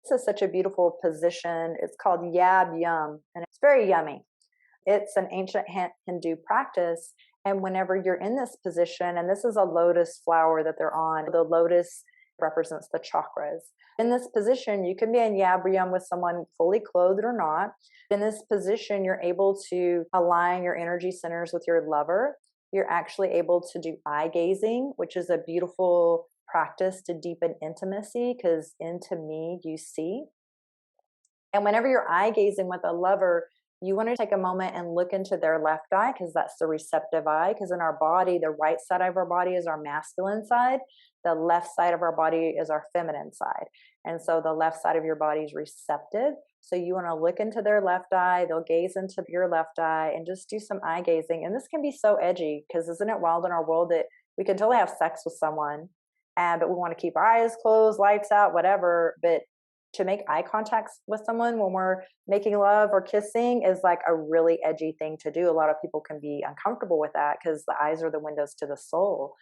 This is such a beautiful position. It's called Yab Yum, and it's very yummy. It's an ancient Hindu practice. And whenever you're in this position, and this is a lotus flower that they're on, the lotus represents the chakras. In this position, you can be in Yab Yum with someone fully clothed or not. In this position, you're able to align your energy centers with your lover. You're actually able to do eye gazing, which is a beautiful practice to deepen intimacy, because into me you see. And whenever you're eye gazing with a lover, you want to take a moment and look into their left eye, because that's the receptive eye. Because in our body, the right side of our body is our masculine side, the left side of our body is our feminine side. And so the left side of your body is receptive. So you want to look into their left eye, they'll gaze into your left eye, and just do some eye gazing. And this can be so edgy, because isn't it wild in our world that we can totally have sex with someone, but we want to keep our eyes closed, lights out, whatever. But to make eye contact with someone when we're making love or kissing is like a really edgy thing to do. A lot of people can be uncomfortable with that, because the eyes are the windows to the soul,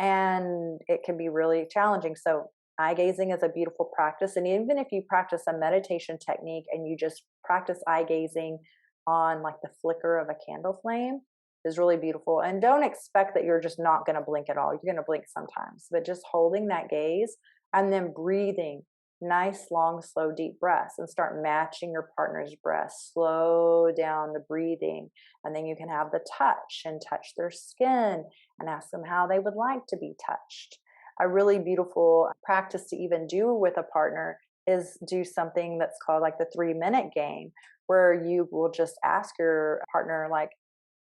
and it can be really challenging. So eye gazing is a beautiful practice. And even if you practice a meditation technique and you just practice eye gazing on like the flicker of a candle flame, is really beautiful. And don't expect that you're just not going to blink at all. You're going to blink sometimes, but just holding that gaze and then breathing nice, long, slow, deep breaths, and start matching your partner's breath. Slow down the breathing. And then you can have the touch and touch their skin and ask them how they would like to be touched. A really beautiful practice to even do with a partner is do something that's called like the 3-minute game, where you will just ask your partner, like,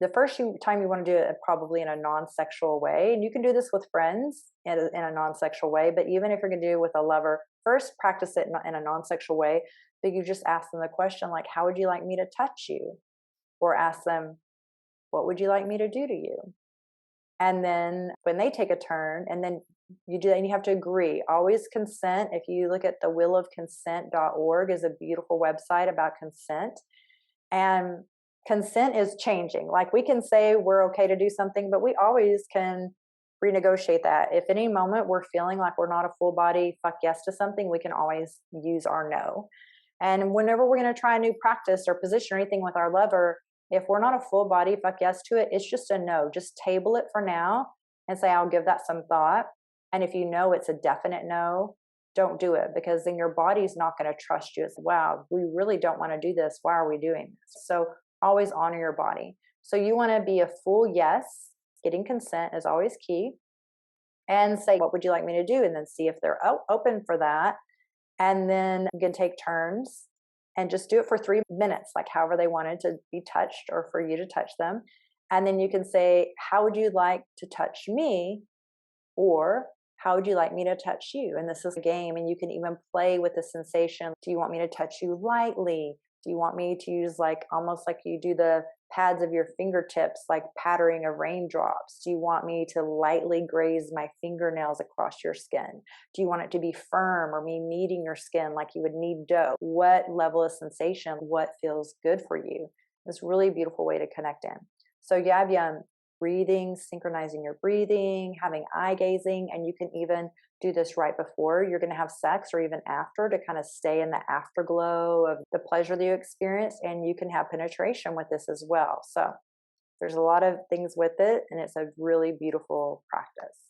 the first time you want to do it probably in a non-sexual way. And you can do this with friends in a non-sexual way, but even if you're going to do it with a lover, first practice it in a non-sexual way. But you just ask them the question, like, how would you like me to touch you? Or ask them, what would you like me to do to you? And then when they take a turn, and then you do that, and you have to agree. Always consent. If you look at the willofconsent.org, is a beautiful website about consent. And consent is changing. Like, we can say we're okay to do something, but we always can renegotiate that. If any moment we're feeling like we're not a full body fuck yes to something, we can always use our no. And whenever we're going to try a new practice or position or anything with our lover, if we're not a full body fuck yes to it, it's just a no. Just table it for now and say, I'll give that some thought. And if you know it's a definite no, don't do it, because then your body's not going to trust you. It's, wow, we really don't want to do this. Why are we doing this? So always honor your body. So you want to be a full yes. Getting consent is always key. And say, what would you like me to do? And then see if they're open for that. And then you can take turns and just do it for 3 minutes, like however they wanted to be touched or for you to touch them. And then you can say, how would you like to touch me? Or how would you like me to touch you? And this is a game, and you can even play with the sensation. Do you want me to touch you lightly? Do you want me to use like almost like you do the pads of your fingertips, like pattering of raindrops? Do you want me to lightly graze my fingernails across your skin? Do you want it to be firm, or me kneading your skin like you would knead dough? What level of sensation, what feels good for you? It's a really beautiful way to connect in. So Yab Yum, breathing, synchronizing your breathing, having eye gazing, and you can even do this right before you're going to have sex or even after, to kind of stay in the afterglow of the pleasure that you experience. And you can have penetration with this as well. So there's a lot of things with it, and it's a really beautiful practice.